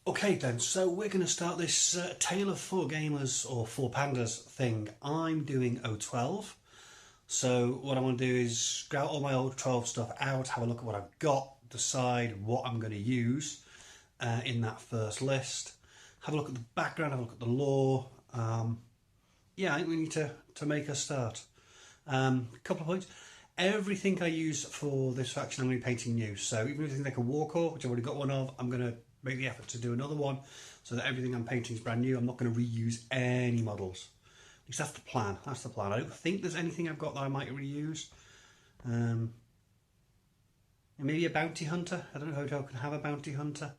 Okay then, so we're going to start this Tale of Four Gamers or Four Pandas thing. I'm doing O12, so what I want to do is scout all my old 12 stuff out, have a look at what I've got, decide what I'm going to use in that first list, have a look at the background, have a look at the lore. Yeah, I think we need to make a start. A couple of points. Everything I use for this faction I'm going to be painting new. So even if it's like a war core, which I've already got one of, I'm going to make the effort to do another one so that everything I'm painting is brand new. I'm not going to reuse any models. At least that's the plan. That's the plan. I don't think there's anything I've got that I might reuse. Maybe a bounty hunter. I don't know if I can have a bounty hunter.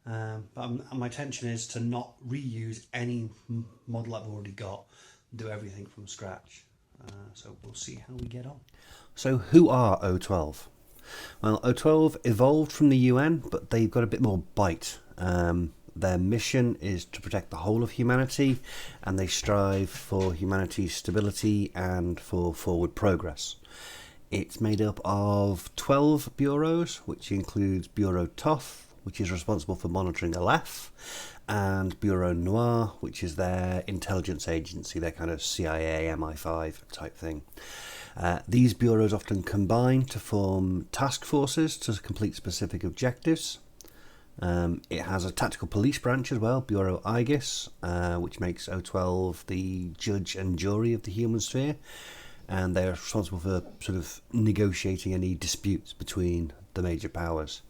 But my intention is to not reuse any model I've already got. Do everything from scratch. So we'll see how we get on. So who are O12? Well, O12 evolved from the UN, but they've got a bit more bite. Their mission is to protect the whole of humanity, and they strive for humanity's stability and for forward progress. It's made up of 12 bureaus, which includes Bureau Toth, which is responsible for monitoring Aleph, and Bureau Noir, which is their intelligence agency, their kind of CIA, MI5 type thing. These bureaus often combine to form task forces to complete specific objectives. It has a tactical police branch as well, Bureau Aegis, which makes O12 the judge and jury of the human sphere, and they're responsible for sort of negotiating any disputes between the major powers.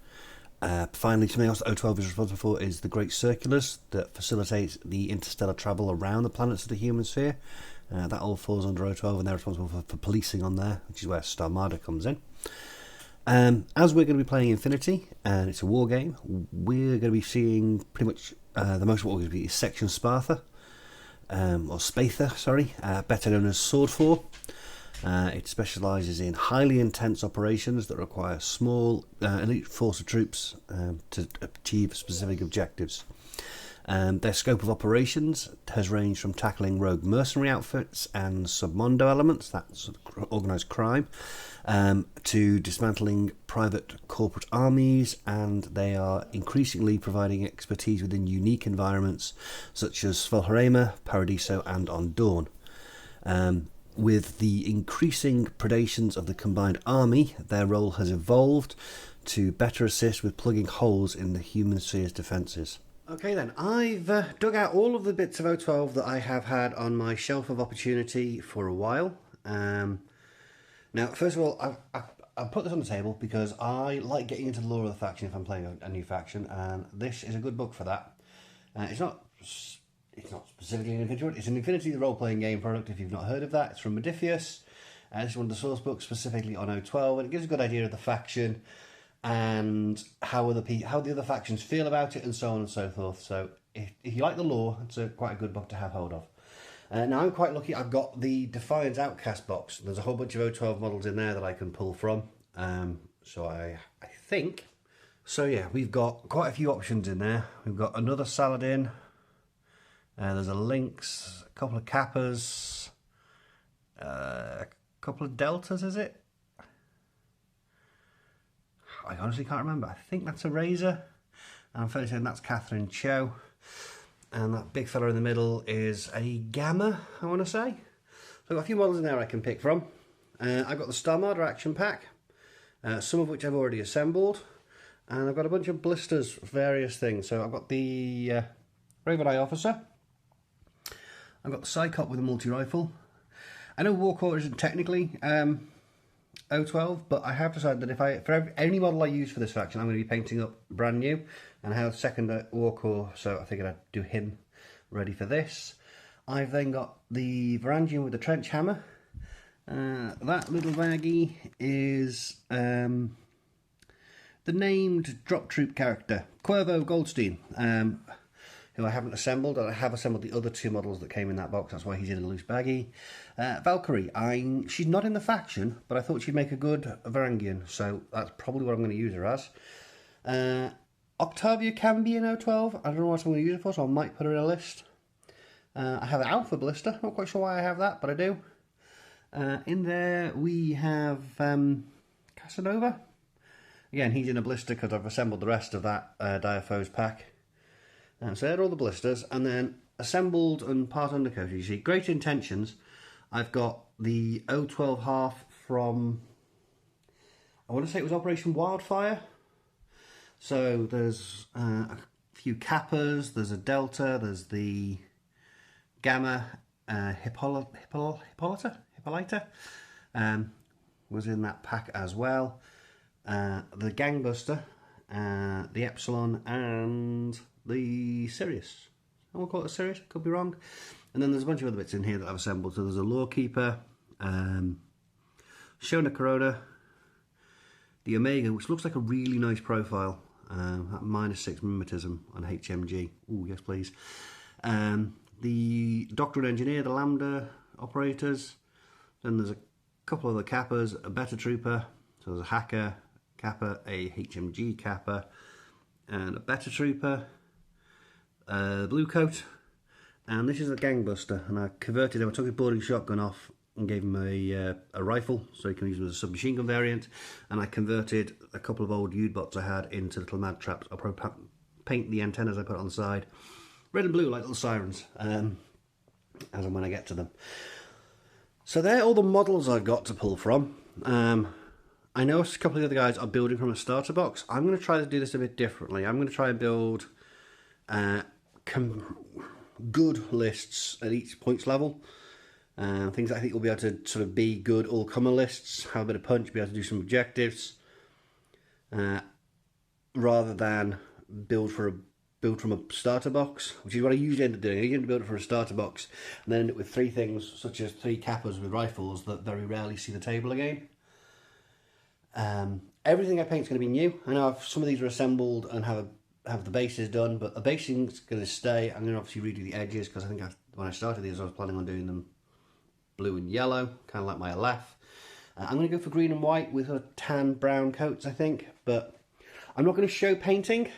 Finally, something else that O12 is responsible for is the Great Circulars that facilitates the interstellar travel around the planets of the human sphere. That all falls under O12, and they're responsible for policing on there, which is where Starmada comes in. As we're going to be playing Infinity, and it's a war game, we're going to be seeing pretty much the most of what we're going to be is Section Sparta, or Spatha, sorry, better known as Sword 4. It specialises in highly intense operations that require a small elite force of troops to achieve specific objectives. Their scope of operations has ranged from tackling rogue mercenary outfits and submondo elements, that's organised crime, to dismantling private corporate armies, and they are increasingly providing expertise within unique environments such as Svalharema, Paradiso and on Dawn. With the increasing predations of the combined army, their role has evolved to better assist with plugging holes in the human sphere's defences. Okay then, I've dug out all of the bits of O12 that I have had on my shelf of opportunity for a while. Now, first of all, I've put this on the table because I like getting into the lore of the faction if I'm playing a new faction, and this is a good book for that. It's not specifically an Infinity one. It's an Infinity, the role-playing game product, if you've not heard of that. It's from Modiphius. This is one of the source books specifically on O12, and it gives a good idea of the faction and how the other factions feel about it, and so on and so forth. So if you like the lore, it's quite a good book to have hold of. Now I'm quite lucky, I've got the Defiance Outcast box. There's a whole bunch of O12 models in there that I can pull from. So I think... So yeah, we've got quite a few options in there. We've got another Saladin. There's a Lynx, a couple of Kappas, a couple of Deltas, is it? I honestly can't remember. I think that's a Razor. And I'm fairly certain that's Catherine Cho. And that big fella in the middle is a Gamma, I want to say. So I've got a few models in there I can pick from. I've got the Starmada action pack, some of which I've already assembled. And I've got a bunch of blisters, various things. So I've got the Raven Eye Officer. I've got the Psychop with a multi-rifle. I know Warcore isn't technically O12, but I have decided that for any model I use for this faction, I'm going to be painting up brand new. And I have a second Warcore, so I figured I'd do him ready for this. I've then got the Varangian with the trench hammer. That little baggie is the named drop troop character, Cuervo Goldstein, who I haven't assembled, and I have assembled the other two models that came in that box, that's why he's in a loose baggie. Valkyrie, she's not in the faction, but I thought she'd make a good Varangian, so that's probably what I'm going to use her as. Octavia can be in O12, I don't know what I'm going to use her for, so I might put her in a list. I have an Alpha Blister, not quite sure why I have that, but I do. In there we have Casanova. Again, he's in a blister because I've assembled the rest of that Diaphos pack. So they're all the blisters, and then assembled and part undercoat. You see, Great Intentions. I've got the 012 half from, I want to say it was Operation Wildfire. So there's a few Kappas, there's a Delta, there's the Gamma, Hippolyta was in that pack as well. The Gangbuster, the Epsilon, and the Sirius. I won't call it a Sirius, could be wrong. And then there's a bunch of other bits in here that I've assembled. So there's a Lawkeeper, Shona Corona, the Omega, which looks like a really nice profile. At -6 mimetism on HMG. Oh, yes, please. The Doctor and Engineer, the Lambda operators. Then there's a couple of the Kappas, a Beta Trooper. So there's a Hacker Kappa, a HMG Kappa, and a Beta Trooper. Blue coat. And this is a Gangbuster. And I converted him. I took his boarding shotgun off and gave him a rifle, so he can use it as a submachine gun variant. And I converted a couple of old U-bots I had into little mad traps. I'll probably paint the antennas I put on the side red and blue like little sirens, as and when I get to them. So they're all the models I've got to pull from. I know a couple of the other guys are building from a starter box. I'm going to try to do this a bit differently. I'm going to try and build good lists at each points level. Things that I think will be able to sort of be good all-comer lists, have a bit of punch, be able to do some objectives, rather than build from a starter box, which is what I usually end up doing. I usually build it from a starter box and then end up with 3 things, such as 3 Kappas with rifles that very rarely see the table again. Everything I paint is going to be new. I know some of these are assembled and have the bases done, but the basing's going to stay. I'm going to obviously redo the edges, because I think when I started these I was planning on doing them blue and yellow, kind of like my LF. I'm going to go for green and white with a tan brown coats, I think, but I'm not going to show painting,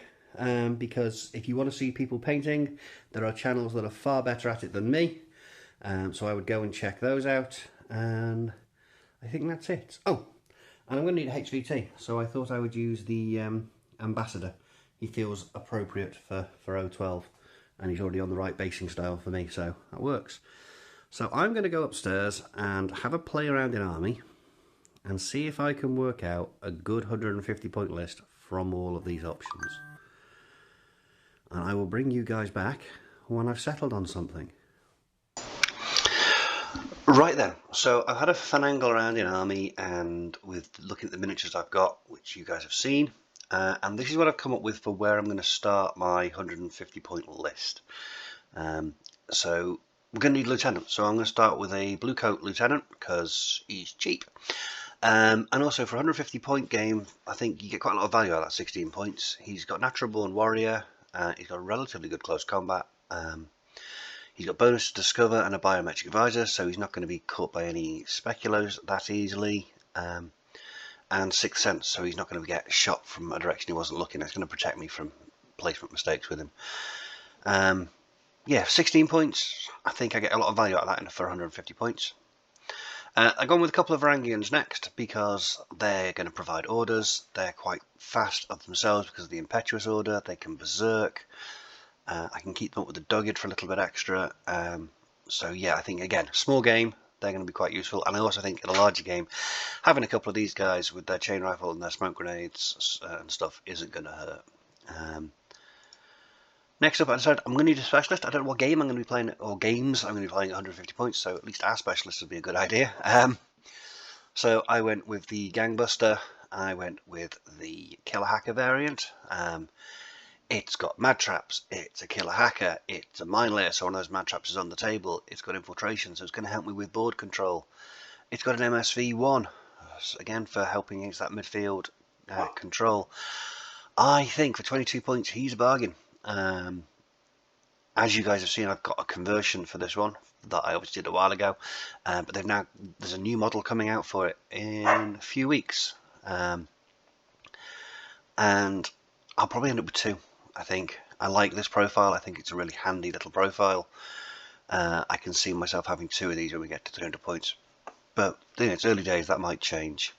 because if you want to see people painting, there are channels that are far better at it than me, so I would go and check those out, and I think that's it. Oh, and I'm going to need a HVT, so I thought I would use the Ambassador. He feels appropriate for 012, and he's already on the right basing style for me, so that works. So I'm going to go upstairs and have a play around in Army and see if I can work out a good 150 point list from all of these options. And I will bring you guys back when I've settled on something. Right then, so I've had a finagle around in Army and with looking at the miniatures I've got, which you guys have seen, and this is what I've come up with for where I'm going to start my 150 point list. So we're going to need Lieutenant, so I'm going to start with a blue coat Lieutenant because he's cheap. And also for a 150 point game, I think you get quite a lot of value out of that 16 points. He's got Natural Born Warrior, he's got relatively good close combat, he's got bonus to Discover and a Biometric Visor, so he's not going to be caught by any speculos that easily, and Sixth Sense, so he's not going to get shot from a direction he wasn't looking. It's going to protect me from placement mistakes with him. Yeah, 16 points, I think I get a lot of value out of that for 150 points. I've gone with a couple of Varangians next because they're going to provide orders. They're quite fast of themselves because of the Impetuous Order. They can berserk. I can keep them up with the Dogged for a little bit extra. So yeah, I think again, small game, they're going to be quite useful. And I also think in a larger game, having a couple of these guys with their chain rifle and their smoke grenades and stuff isn't going to hurt. Next up, I decided I'm going to need a specialist. I don't know what game I'm going to be playing, or games I'm going to be playing at 150 points, so at least our specialist would be a good idea. So I went with the Gangbuster, I went with the Killer Hacker variant. It's got Mad Traps, it's a Killer Hacker, it's a Mine Layer, so one of those Mad Traps is on the table, it's got Infiltration, so it's going to help me with board control. It's got an MSV1, again for helping against that midfield control. I think for 22 points he's a bargain. As you guys have seen, I've got a conversion for this one that I obviously did a while ago, but there's a new model coming out for it in a few weeks, and I'll probably end up with 2. I think I like this profile. I think it's a really handy little profile. I can see myself having 2 of these when we get to 300 points, but it's early days, that might change.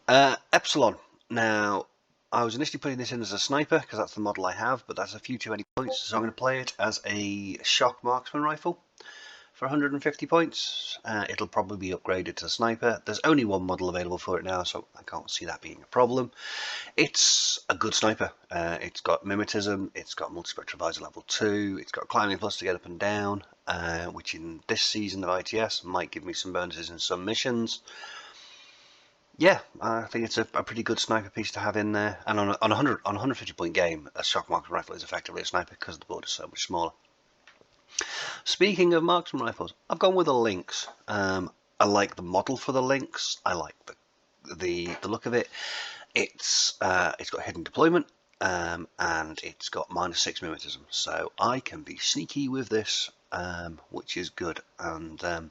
Epsilon. Now I was initially putting this in as a sniper because that's the model I have, but that's a few too many points, so I'm going to play it as a shock marksman rifle for 150 points. It'll probably be upgraded to sniper. There's only one model available for it now, so I can't see that being a problem. It's a good sniper. It's got mimetism, it's got multi-spectral visor level 2, it's got climbing plus to get up and down, which in this season of ITS might give me some bonuses in some missions. Yeah, I think it's a pretty good sniper piece to have in there. And on a 150 point game, a shock marksman rifle is effectively a sniper because the board is so much smaller. Speaking of marksman rifles, I've gone with a Lynx. I like the model for the Lynx. I like the look of it. It's got hidden deployment, and it's got -6 mimetism, so I can be sneaky with this, which is good. And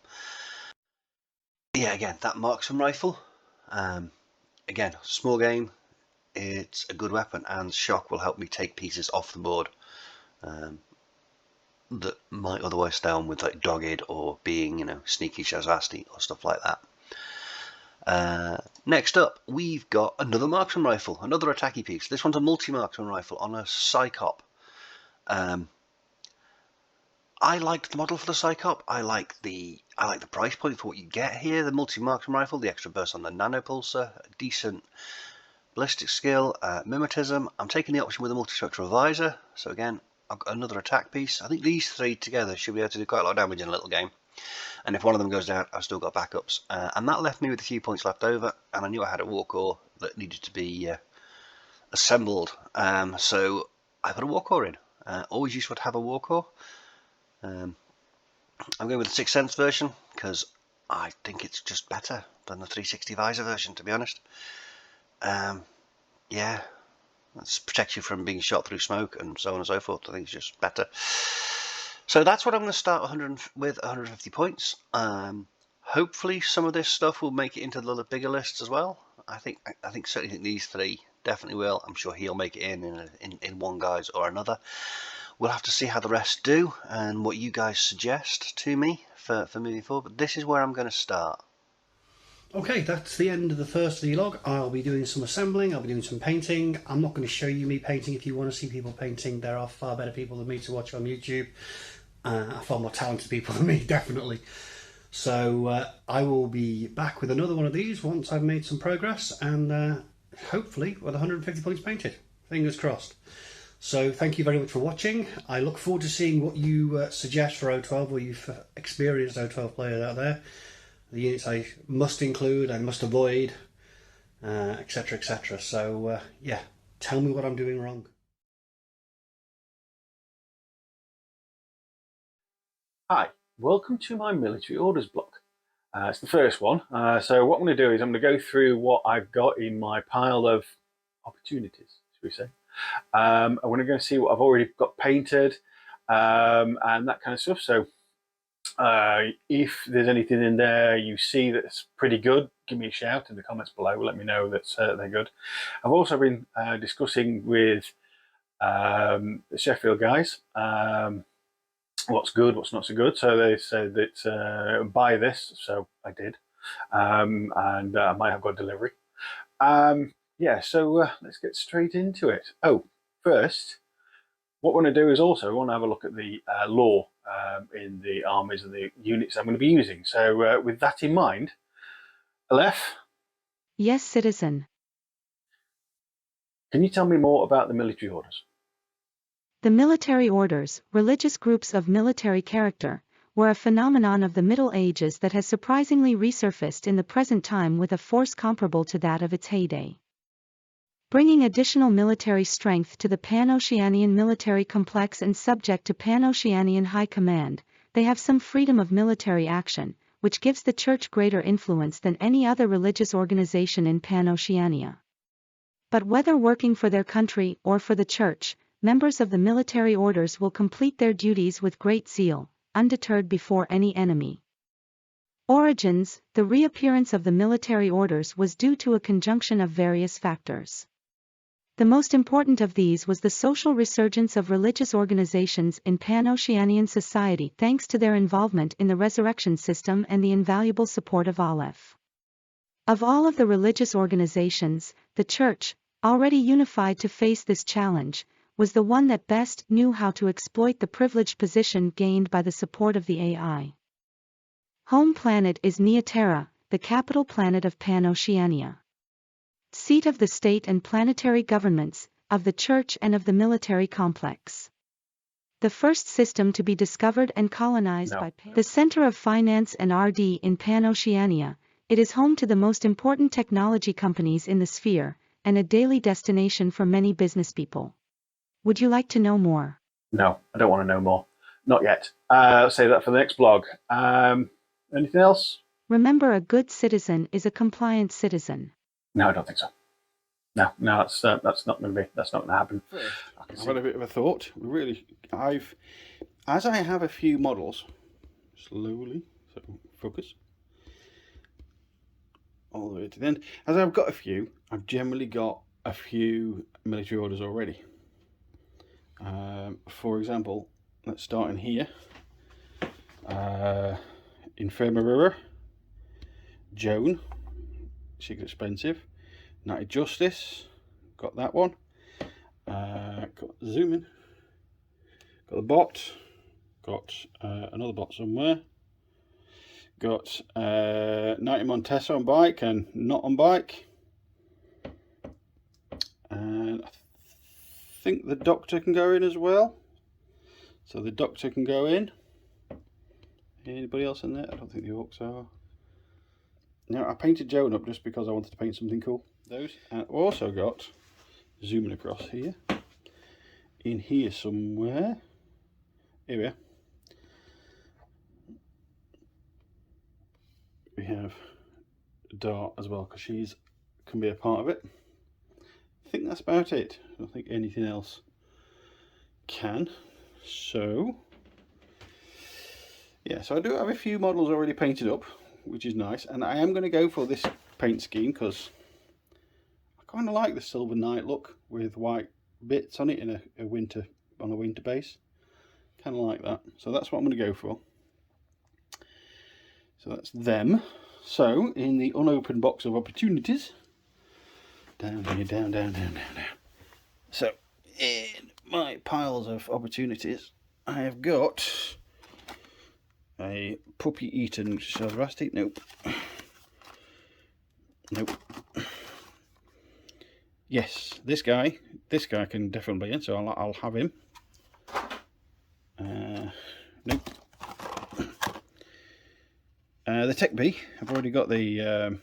yeah, again, that marksman rifle. Again, small game, it's a good weapon, and shock will help me take pieces off the board that might otherwise stay on with, like dogged or being, sneaky Shazasti or stuff like that. Next up, we've got another marksman rifle, another attacky piece. This one's a multi-marksman rifle on a Psychop. I like the model for the Psychop. I like the price point for what you get here. The multi-marksman rifle, the extra burst on the nanopulsar, decent ballistic skill, mimetism. I'm taking the option with a multi-spectral visor. So again, I've got another attack piece. I think these three together should be able to do quite a lot of damage in a little game. And if one of them goes down, I've still got backups. And that left me with a few points left over. And I knew I had a war core that needed to be assembled. So I put a war core in. Always useful to have a war core. I'm going with the Sixth Sense version because I think it's just better than the 360 visor version, to be honest. Yeah, that protects you from being shot through smoke and so on and so forth. I think it's just better. So that's what I'm going to start with 150 points. Hopefully some of this stuff will make it into the bigger lists as well. I certainly think these three definitely will. I'm sure he'll make it in one guise or another. We'll have to see how the rest do and what you guys suggest to me for moving forward. But this is where I'm going to start. Okay, that's the end of the first vlog. I'll be doing some assembling, I'll be doing some painting. I'm not going to show you me painting. If you want to see people painting, there are far better people than me to watch on YouTube. Far more talented people than me, definitely. So I will be back with another one of these once I've made some progress and hopefully with 150 points painted. Fingers crossed. So thank you very much for watching. I look forward to seeing what you suggest for O12, or you've experienced O12 players out there. The units I must include, I must avoid, etc, etc. So yeah, tell me what I'm doing wrong. Hi, welcome to my military orders block. It's the first one. So what I'm going to do is I'm going to go through what I've got in my pile of opportunities, should we say. I'm going to see what I've already got painted and that kind of stuff. So if there's anything in there you see that's pretty good, give me a shout in the comments below. Let me know that they're good. I've also been discussing with the Sheffield guys what's good, what's not so good. So they said that buy this, so I did, and I might have got delivery. Yeah, so let's get straight into it. Oh, first, what we want to do is also we want to have a look at the lore in the armies and the units I'm going to be using. So with that in mind, Aleph? Yes, citizen. Can you tell me more about the military orders? The military orders, religious groups of military character, were a phenomenon of the Middle Ages that has surprisingly resurfaced in the present time with a force comparable to that of its heyday. Bringing additional military strength to the Pan-Oceanian military complex and subject to Pan-Oceanian high command, they have some freedom of military action, which gives the Church greater influence than any other religious organization in Pan-Oceania. But whether working for their country or for the Church, members of the military orders will complete their duties with great zeal, undeterred before any enemy. Origins: the reappearance of the military orders was due to a conjunction of various factors. The most important of these was the social resurgence of religious organizations in Pan-Oceanian society thanks to their involvement in the resurrection system and the invaluable support of Aleph. Of all of the religious organizations, the Church, already unified to face this challenge, was the one that best knew how to exploit the privileged position gained by the support of the AI. Home planet is Neoterra, the capital planet of Pan-Oceania. Seat of the state and planetary governments, of the church and of the military complex. The first system to be discovered and colonized by the center of finance and RD in Pan-Oceania, it is home to the most important technology companies in the sphere, and a daily destination for many business people. Would you like to know more? No, I don't want to know more. Not yet. I'll save that for the next blog. Anything else? Remember, a good citizen is a compliant citizen. No, I don't think so. No, that's not going to be. That's not going to happen. I've had a bit of a thought. As I have a few models, slowly, so focus, all the way to the end. As I've got a few, I've generally got a few military orders already. For example, let's start in here. Infirmary, Joan, she's expensive. United Justice, got that one. Got zoom in. Got the bot. Got another bot somewhere. Got 90 Montesa on bike and not on bike. And I think the doctor can go in as well. So the doctor can go in. Anybody else in there? I don't think the orcs are. No, I painted Joan up just because I wanted to paint something cool. Those. And I've also got, zooming across here, in here somewhere. Here we are. We have Dart as well, because she's can be a part of it. I think that's about it. I don't think anything else can. So yeah, so I do have a few models already painted up, which is nice, and I am going to go for this paint scheme because I kind of like the Silver Knight look with white bits on it in a winter base. Kind of like that, so that's what I'm going to go for. So that's them. So in the unopened box of opportunities, down here, down. So in my piles of opportunities, I have got a puppy eaten Shazrasti. Nope. Yes, this guy can definitely be in, so I'll have him. Nope. The Tech Bee, I've already got the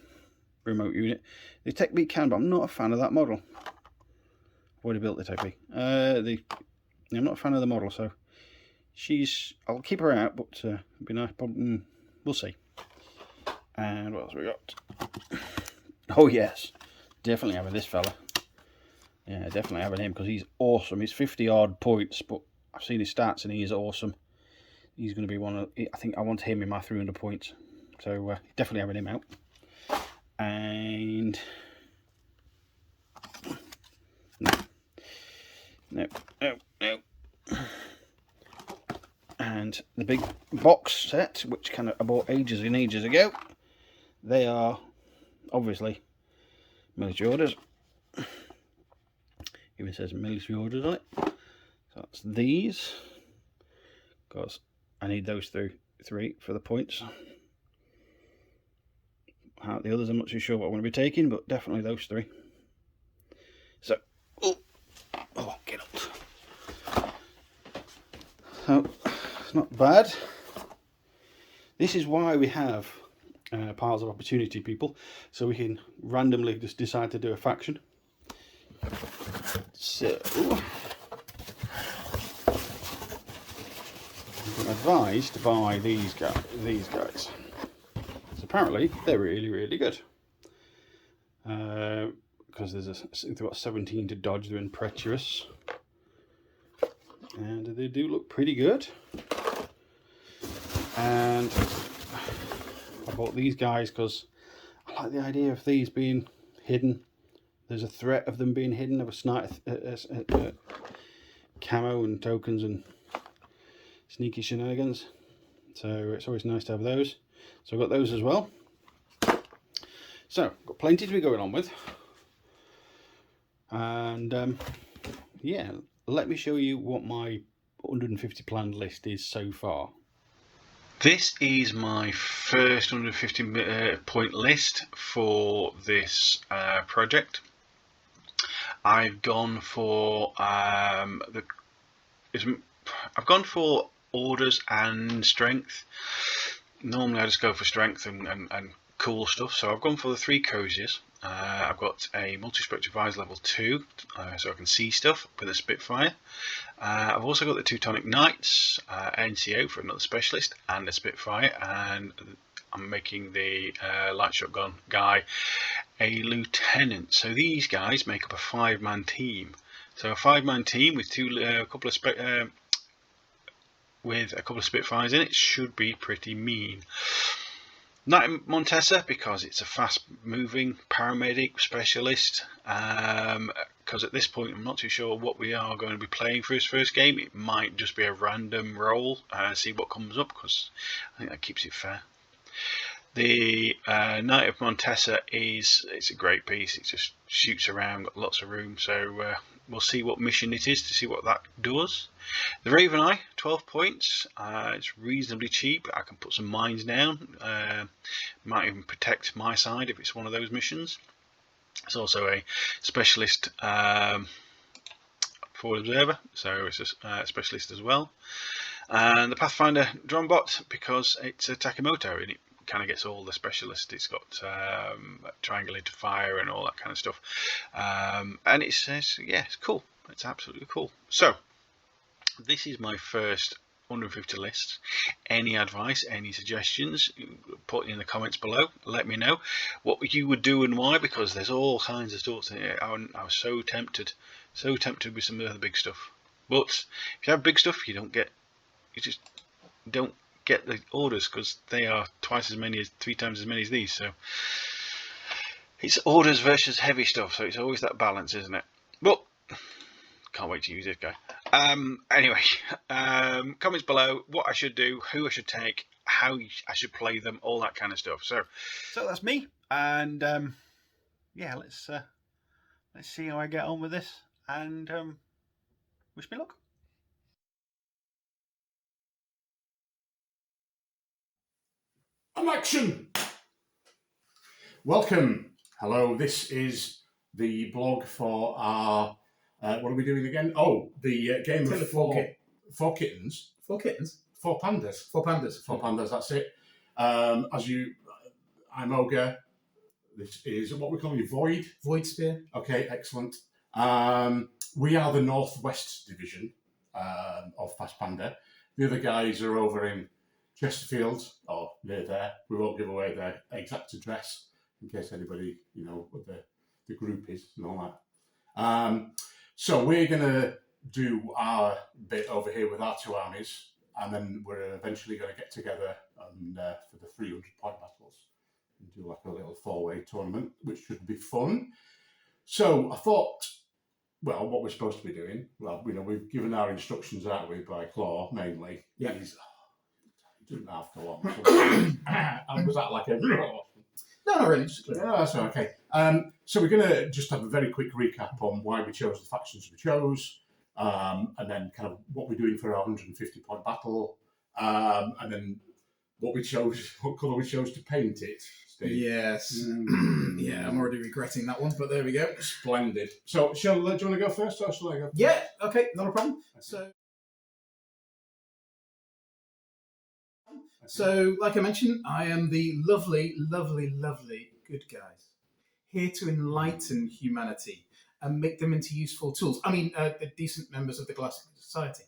remote unit. The Tech Bee can, but I'm not a fan of that model. I've already built the Tech Bee. I'm not a fan of the model, so I'll keep her out, but it'd be nice. We'll see. And what else we got? Oh yes, definitely having this fella. Yeah, definitely having him because he's awesome. He's 50 odd points, but I've seen his stats and he is awesome. He's going to be one of. I think I want him in my 300 points, so definitely having him out. And no. And the big box set, which I bought ages and ages ago. They are obviously military orders. Even says military orders on it. So that's these. Because I need those three for the points. The others I'm not too sure what I'm going to be taking, but definitely those three. So, get up. So, it's not bad. This is why we have piles of opportunity, people, so we can randomly just decide to do a faction. So, I've been advised by these guys. So apparently they're really good. Because they've got 17 to dodge, they're impetuous. And they do look pretty good. And I bought these guys because I like the idea of these being hidden. There's a threat of them being hidden, of a sniper, camo and tokens and sneaky shenanigans. So it's always nice to have those. So I've got those as well. So got plenty to be going on with. And yeah, let me show you what my 150 planned list is so far. This is my first 150 point list for this project. I've gone for orders and strength. Normally I just go for strength and cool stuff, so I've gone for the 3 coziers. I've got a multi-structure visor level 2, so I can see stuff with a Spitfire. I've also got the Teutonic Knights, NCO for another specialist, and a Spitfire, and I'm making the light shotgun guy a lieutenant. So these guys make up a 5-man team. So a 5-man team with a couple of Spitfires in it should be pretty mean. Knight Montesa, because it's a fast-moving paramedic specialist. Because at this point I'm not too sure what we are going to be playing for his first game. It might just be a random roll, see what comes up, because I think that keeps it fair. The Knight of Montesa it's a great piece. It just shoots around, got lots of room. So we'll see what mission it is to see what that does. The Raven Eye, 12 points. It's reasonably cheap. I can put some mines down. Might even protect my side if it's one of those missions. It's also a specialist forward observer, so it's a specialist as well. And the Pathfinder drone bot, because it's a Takemoto and it kind of gets all the specialists. It's got triangulated fire and all that kind of stuff. And it's cool. It's absolutely cool. So this is my first 150 lists. Any advice, any suggestions, put in the comments below. Let me know what you would do and why, because there's all kinds of stuff. I was so tempted with some of the big stuff. But if you have big stuff, you just don't get the orders, because they are 3 times as many as these. So it's orders versus heavy stuff. So it's always that balance, isn't it? But can't wait to use this guy. Anyway, comments below what I should do, who I should take, how I should play them, all that kind of stuff. So that's me, and yeah, let's see how I get on with this, and wish me luck. Action! Welcome. Hello, this is the blog for our what are we doing again? Oh, the game of four kittens. 4 kittens? 4 pandas. 4 pandas. 4 pandas, that's it. I'm Ogre. This is what we're calling Void. Void Spear. Okay, excellent. We are the Northwest Division of Fast Panda. The other guys are over in Chesterfield, or near there. We won't give away their exact address in case anybody, what the group is and all that. So we're going to do our bit over here with our 2 armies, and then we're eventually going to get together for the 300-point battles and do like a little 4-way tournament, which should be fun. So I thought, well, what we're supposed to be doing, well, we've given our instructions out by Claw mainly. Yeah. Didn't have to long. And was that like a... No, not really. No, that's okay. So we're going to just have a very quick recap on why we chose the factions we chose, and then kind of what we're doing for our 150-point battle, and then what colour we chose to paint it, Steve. Yes. Yeah, I'm already regretting that one, but there we go. Splendid. So, do you want to go first, or shall I go first? Yeah, okay, not a problem. So, like I mentioned, I am the lovely, lovely, lovely good guys, here to enlighten humanity and make them into useful tools. I mean, the decent members of the Galactic Society.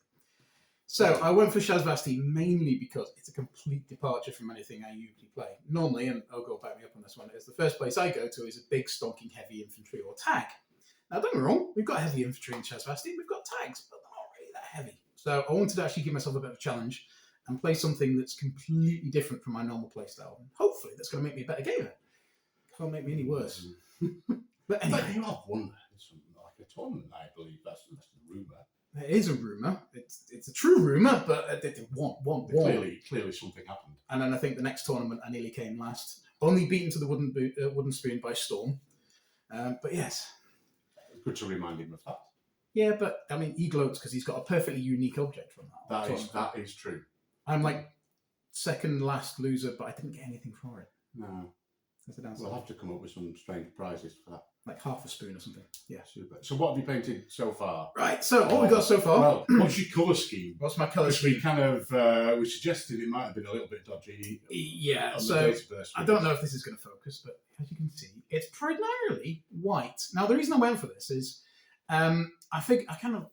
So, I went for Shazvasti mainly because it's a complete departure from anything I usually play. Normally, and I'll go back me up on this one, is the first place I go to is a big stonking heavy infantry or tag. Now, don't get me wrong, we've got heavy infantry in Shazvasti, we've got tags, but they're not really that heavy. So, I wanted to actually give myself a bit of a challenge and play something that's completely different from my normal playstyle. And hopefully that's going to make me a better gamer. It won't make me any worse. But anyway. You have won like a tournament, I believe. That's the rumour. It is a rumour. It's a true rumour, but Clearly something happened. And then I think the next tournament I nearly came last. Only beaten to the wooden spoon by Storm. But yes. good to remind him of that. Yeah, but I mean, he gloats because he's got a perfectly unique object from that. That is true. I'm like second last loser, but I didn't get anything for it. No. That's the downside. We'll have to come up with some strange prizes for that. Like half a spoon or something. Yeah. Super. So what have you painted so far? Right, so what we've got so far. Well, what's your colour scheme? What's my colour Because scheme? we kind of we suggested it might have been a little bit dodgy. Yeah, on the so database. I don't know if this is going to focus, but as you can see, it's primarily white. Now, the reason I went for this is I think I kind of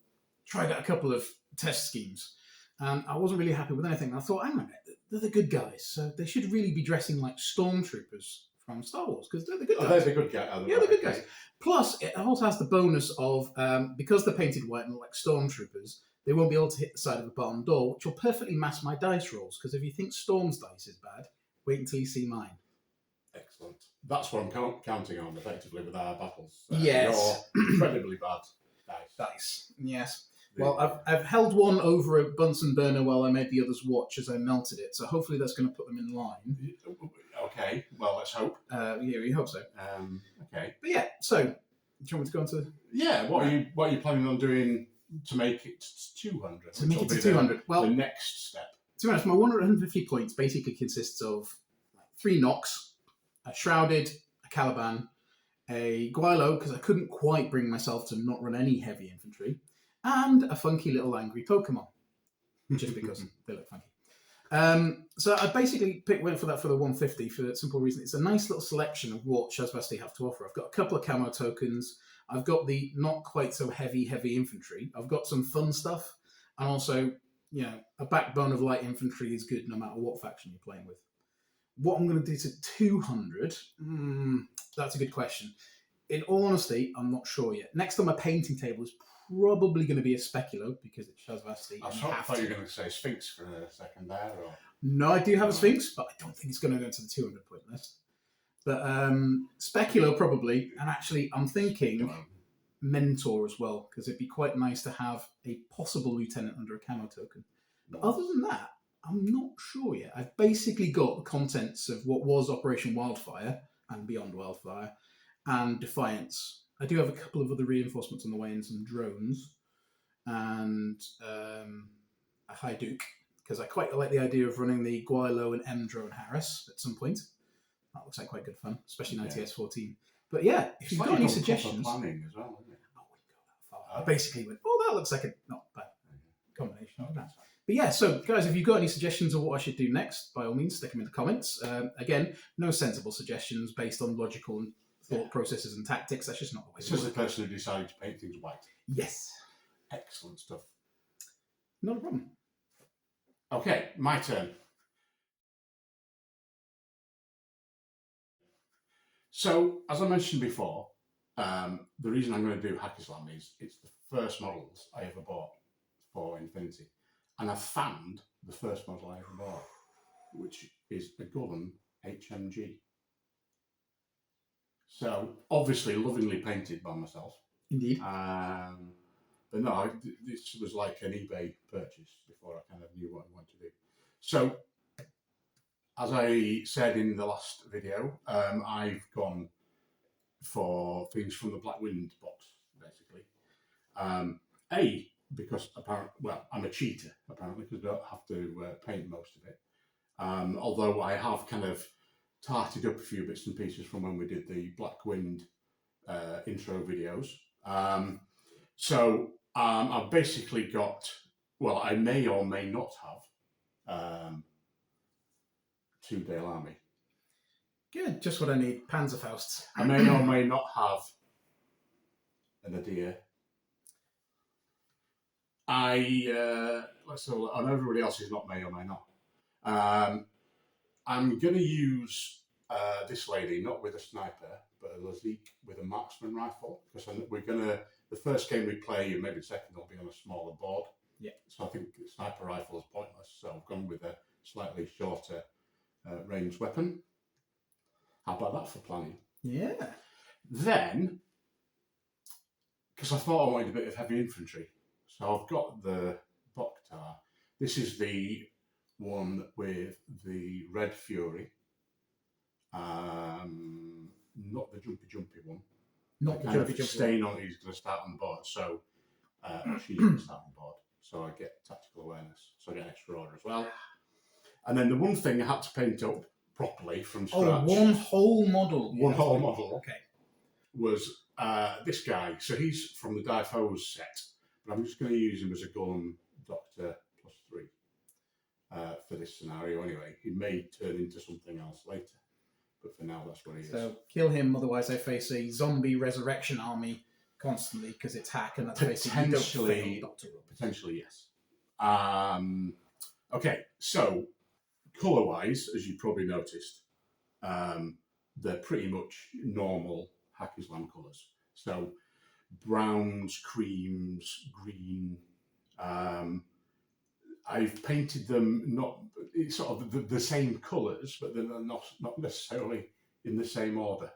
tried out a couple of test schemes, and I wasn't really happy with anything. And I thought, hang on a minute, they're the good guys, so they should really be dressing like stormtroopers from Star Wars, because they're the good guys. They're the good guys. Yeah, the good guys. Plus, it also has the bonus of, because they're painted white and like stormtroopers, they won't be able to hit the side of the barn door, which will perfectly match my dice rolls, because if you think Storm's dice is bad, wait until you see mine. Excellent. That's what I'm counting on, effectively, with our battles. Yes. Your incredibly bad Dice, yes. Well, I've held one over a Bunsen burner while I made the others watch as I melted it, so hopefully that's going to put them in line. Okay, well, let's hope. Yeah, we hope so. Okay. But yeah, so, do you want me to go on to... Yeah, what are you planning on doing to make it 200? To make it to 200? Well, the next step. To be honest, my 150 points basically consists of 3 knocks, a Shrouded, a Caliban, a Guilo, because I couldn't quite bring myself to not run any heavy infantry, and a funky little angry Pokemon, just because they look funky. So I basically went for that for the 150 for that simple reason. It's a nice little selection of what Shazvasti have to offer. I've got a couple of camo tokens. I've got the not quite so heavy infantry. I've got some fun stuff, and also, you know, a backbone of light infantry is good no matter what faction you're playing with. What I'm going to do to 200, that's a good question. In all honesty, I'm not sure yet. Next on my painting table is probably going to be a Speculo, because it's Shazvasti. I thought you were going to say Sphinx for a second there. Or... No, I do have a Sphinx, but I don't think it's going to go into the 200 point list. But Speculo probably, and actually I'm thinking Mentor as well, because it'd be quite nice to have a possible lieutenant under a camo token. But other than that, I'm not sure yet. I've basically got the contents of what was Operation Wildfire and Beyond Wildfire and Defiance. I do have a couple of other reinforcements on the way and some drones and a Hajduk, because I quite like the idea of running the Guilo and M drone Harris at some point. That looks like quite good fun, especially in ITS-14. But yeah, if you've got any suggestions... planning as well, isn't it? I wouldn't go that far. I basically went, that looks like a not bad combination of that. But yeah, so guys, if you've got any suggestions of what I should do next, by all means, stick them in the comments. Again, no sensible suggestions based on logical and thought processes and tactics. That's just not the way it's just the person who decided to paint things white. Yes. Excellent stuff. Not a problem. Okay, my turn. So, as I mentioned before, the reason I'm going to do Hack Islam is it's the first models I ever bought for Infinity. And I found the first model I ever bought, which is a Golem HMG. So, obviously, lovingly painted by myself. Indeed. But no, this was like an eBay purchase before I kind of knew what I wanted to do. So, as I said in the last video, I've gone for things from the Black Wind box, basically. Because apparently, I'm a cheater, apparently, because I don't have to paint most of it. Although I have kind of tarted up a few bits and pieces from when we did the Black Wind intro videos. So I've basically got, I may or may not have 2 Dale Army. Good, just what I need. Panzerfausts. I may or may not have an Adir. Let's see, and everybody else is not may or may not. I'm going to use this lady, not with a sniper, but a Lazik with a marksman rifle, because the first game we play, and maybe the second, will be on a smaller board. Yeah. So I think the sniper rifle is pointless, so I've gone with a slightly shorter ranged weapon. How about that for planning? Yeah. Then, because I thought I wanted a bit of heavy infantry, so I've got the Boktar. This is the one with the Red Fury, not the jumpy one. Not the kind of jumpy jumpy. stain on who's going to start on the board. So, or she's going to start on the board. So I get tactical awareness. So I get an extra order as well. And then the one thing I had to paint up properly from scratch. Oh, one whole model. One whole model. Okay. Was this guy. So he's from the Difos set, but I'm just going to use him as a Golem Doctor +3 for this scenario anyway. He may turn into something else later, but for now that's what he is. So kill him, otherwise I face a zombie resurrection army constantly because it's hack and that's basically potentially yes. Okay, so colour-wise, as you probably noticed, they're pretty much normal Hack Islam colours. So browns, creams, green. I've painted them not sort of the same colours, but they're not necessarily in the same order.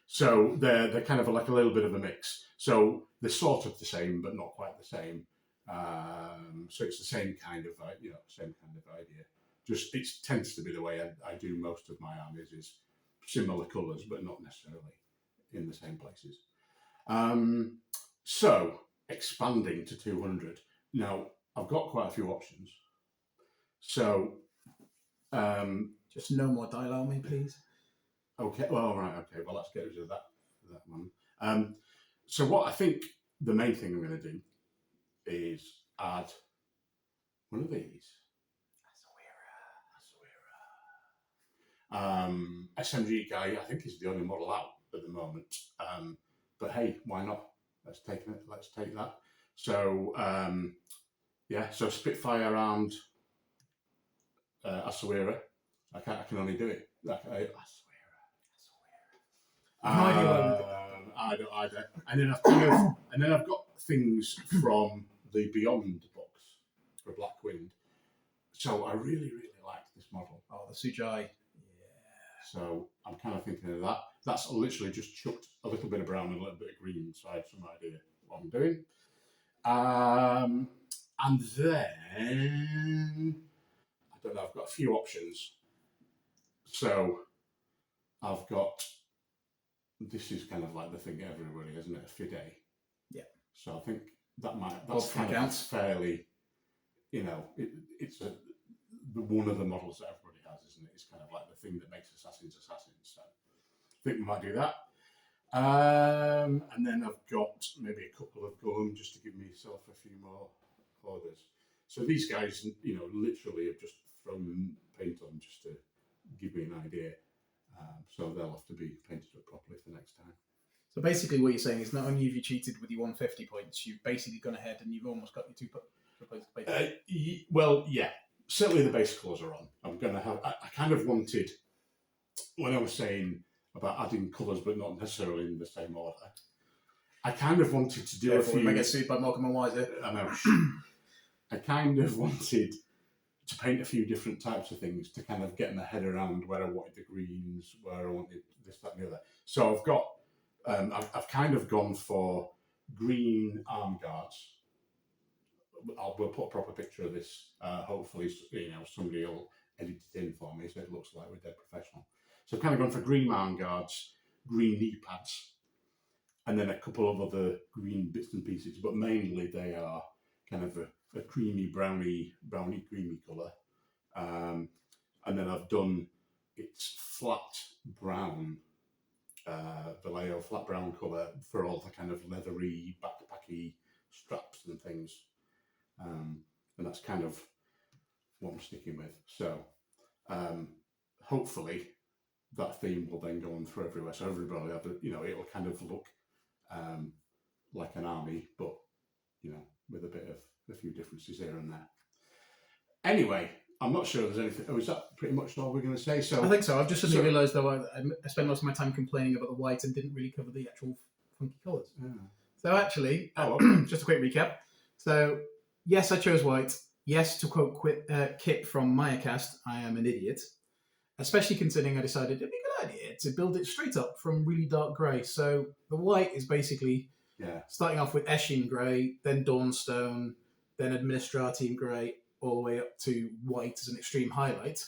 So they're kind of like a little bit of a mix. So they're sort of the same, but not quite the same. So it's the same kind of idea. Just it tends to be the way I do most of my armies is similar colours, but not necessarily in the same places. So expanding to 200. Now I've got quite a few options. So just no more dial army, please. Okay. Well, right. Okay. Well, let's get rid of that one. So what I think the main thing I'm going to do is add one of these. SMG guy, I think, is the only model out at the moment. But hey, why not? Let's take that. So so Spitfire and Asawira. I can only do it. I don't either. And then I've got things from the Beyond box for Black Wind. So I really, really like this model. Oh, the Sujai. So I'm kind of thinking of that. That's literally just chucked a little bit of brown and a little bit of green, so I have some idea what I'm doing. And then, I don't know, I've got a few options. So I've got, this is kind of like the thing everybody, isn't it? Fide. Yeah. So I think that's kind of fairly, it's one of the models that everybody has, isn't it? It's kind of like the thing that makes assassins. So I think we might do that. And then I've got maybe a couple of Golem just to give myself a few more orders. So these guys, literally have just thrown paint on just to give me an idea. So they'll have to be painted up properly for next time. So basically what you're saying is not only have you cheated with your 150 points, you've basically gone ahead and you've almost got your 2 points painted. Well, yeah. Certainly the base colours are on. I'm going to have... I kind of wanted... When I was saying about adding colours but not necessarily in the same order, I kind of wanted to do a few... We may get sued by Malcolm and Wiser. I know. I kind of wanted to paint a few different types of things to kind of get my head around where I wanted the greens, where I wanted this, that and the other. So I've got... I've kind of gone for green arm guards. We'll put a proper picture of this. Hopefully, somebody will edit it in for me so it looks like we're dead professional. So I've kind of gone for green arm guards, green knee pads, and then a couple of other green bits and pieces. But mainly they are kind of a creamy, browny creamy colour. And then I've done its flat brown, Vallejo flat brown colour for all the kind of leathery, backpacky straps and things. And that's kind of what I'm sticking with. So hopefully that theme will then go on through everywhere. So everybody, it'll kind of look like an army, but with a few differences here and there. Anyway, I'm not sure there's anything. Oh, is that pretty much all we're going to say? So I think so. I've just suddenly realised though I spent most of my time complaining about the white and didn't really cover the actual funky colours. Yeah. So actually, just a quick recap. So yes, I chose white. Yes, to quote Kip from Mayacast, I am an idiot. Especially considering I decided it'd be a good idea to build it straight up from really dark grey. So the white is basically starting off with Eshin grey, then Dawnstone, then Administrative grey, all the way up to white as an extreme highlight.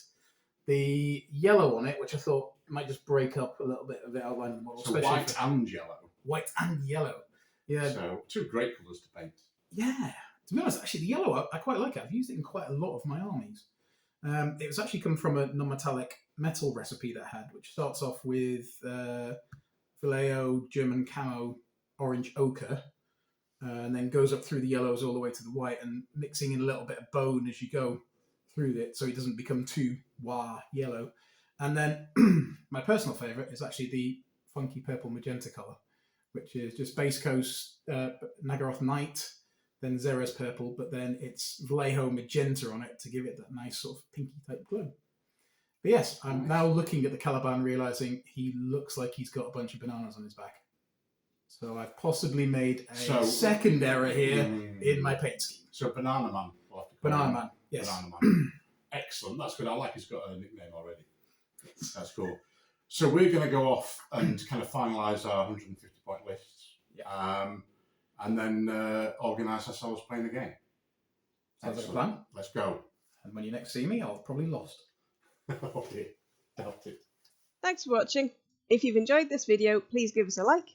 The yellow on it, which I thought might just break up a little bit of the outline of the model. So white and yellow. White and yellow. Yeah. So 2 great colours to paint. Yeah. To be honest, actually, the yellow, I quite like it. I've used it in quite a lot of my armies. It was actually come from a non-metallic metal recipe that I had, which starts off with Vallejo, German camo, orange ochre, and then goes up through the yellows all the way to the white, and mixing in a little bit of bone as you go through it, so it doesn't become too yellow. And then my personal favourite is actually the funky purple magenta colour, which is just base coast Nagaroth Night, then Zera's purple, but then it's Vallejo magenta on it to give it that nice sort of pinky type glow. But yes, I'm now looking at the Caliban, realising he looks like he's got a bunch of bananas on his back. So I've possibly made a second error here in my paint scheme. So Banana Man. We'll have to call Banana him. Man, yes. Banana Man. Excellent. That's good. I like he's got a nickname already. That's cool. So we're going to go off and kind of finalise our 150-point lists. Yeah. And then organise ourselves playing a game. Sounds like a plan. Let's go. And when you next see me, I'll have probably lost. Okay. Doubt it. Thanks for watching. If you've enjoyed this video, please give us a like.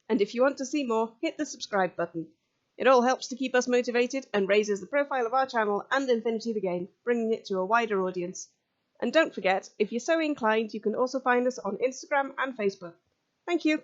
And if you want to see more, hit the subscribe button. It all helps to keep us motivated and raises the profile of our channel and Infinity the Game, bringing it to a wider audience. And don't forget, if you're so inclined, you can also find us on Instagram and Facebook. Thank you.